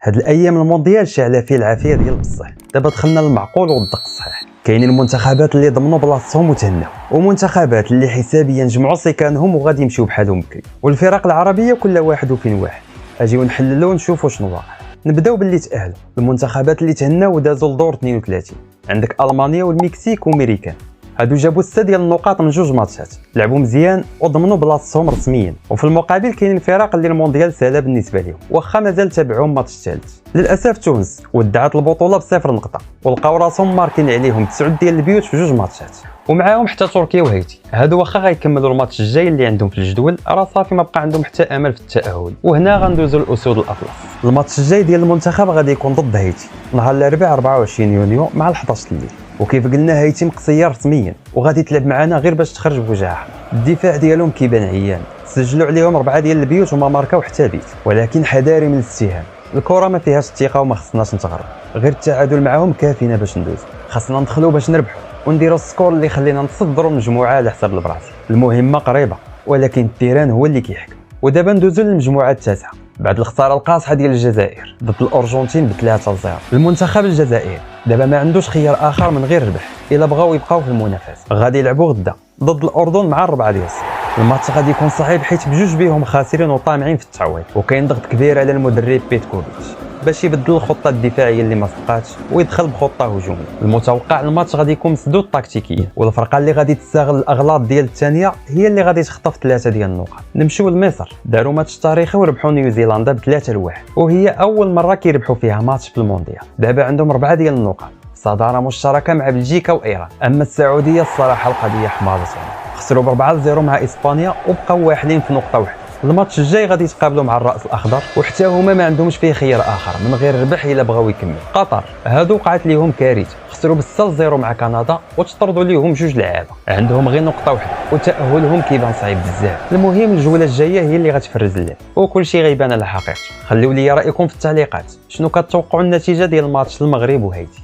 هاد الايام المونديال شاعله فيه العافيه ديال بصح. دابا دخلنا للمعقول والدق الصحيح. كاينين المنتخبات اللي ضمنوا بلاصتهم وتهناو، ومنتخبات اللي حسابيا جمعوا سكانهم وغادي يمشيو بحالهم بكري، والفرق العربيه كل واحد وفين واحد. اجيو نحللوا ونشوفوا شنو واقع. نبداو باللي تاهلوا. المنتخبات اللي تهناو ودازوا لدور 32 عندك المانيا والمكسيك وامريكان. هادو جابوا 6 ديال النقاط من 2 ماتشات، لعبوا مزيان وضمنوا بلاصتهم رسميا. وفي المقابل كاينين فرق اللي المونديال سهله بالنسبه لهم واخا مازال تابعوهم ماتش الثالث. للاسف تونس ودعت البطوله بصفر نقطه، ولقاو راسهم ماركين عليهم 9 ديال البيوت في 2 ماتشات، ومعاهم حتى تركيا وهايتي. هادو واخا غيكملوا الماتش الجاي اللي عندهم في الجدول، راه صافي ما بقى عندهم حتى امل في التاهل. وهنا غندوزوا الاسود الاطلس. الماتش الجاي ديال المنتخب غادي يكون ضد هايتي نهار الاربعاء 24 يونيو مع 11 الليل. وكيف قلنا هايتي مقصيه رسميا وغادي تلعب معنا غير باش تخرج بوجهها. الدفاع ديالهم كيبان عيان، سجلوا عليهم 4 ديال البيوت وما ماركاو حتى بيت، ولكن حذاري من الاستهان. الكره ما فيهاش الثقه وما خصناش نتغرب، غير التعادل معاهم كافينا باش ندوز. خاصنا ندخلوا باش نربحوا ونديروا السكور اللي يخلينا نتصدروا المجموعه على حساب البرازيل. المهمه قريبه ولكن التيران هو اللي كيحكم. ودابا ندوزوا للمجموعه التاسعه بعد الخساره القاصحه ديال الجزائر ضد الارجنتين ب3-0. المنتخب الجزائري دابا ما عندوش خيار اخر من غير الربح الا بغاو يبقاو في المنافسه. غادي يلعبوا غدا ضد الاردن مع 4 ديال الصباح. الماتش غادي يكون صعيب حيت بجوج بيهم خاسرين وطامعين في التعويض، وكاين ضغط كبير على المدرب بيتكوفيتش باش يبدل الخطه الدفاعيه اللي ما صدقاتش ويدخل بخطه هجوميه. المتوقع الماتش غادي يكون مسدود تكتيكيا، والفرقه اللي غادي تستغل الاغلاط ديال الثانيه هي اللي غادي تخطف 3 ديال النقاط. نمشيو لمصر، داروا ماتش تاريخي وربحوا نيوزيلندا ب3-1، وهي اول مره كيربحوا فيها ماتش في المونديال. دابا عندهم 4 ديال النقاط، صداره مشتركه مع بلجيكا وايران. اما السعوديه الصراحه القضيه حماضتهم، خسروا ب4-0 مع اسبانيا وبقاو واحدين في نقطه واحده. الماتش الجاي غادي يتقابلوا مع الراس الاخضر، وحتى هما ما عندهمش فيه خيار اخر من غير الربح الا بغاو يكملوا. قطر هادو وقعت ليهم كارثه، خسروا ب6-0 مع كندا وتطردوا ليهم 2 لعابه، عندهم غير نقطه واحده وتاهلهم كيبان صعيب بزاف. المهم الجوله الجايه هي اللي غتفرز اللعب وكل شيء غيبان على حقيقته. خليو لي رايكم في التعليقات، شنو كتوقعوا النتيجه ديال الماتش المغرب وهايتي؟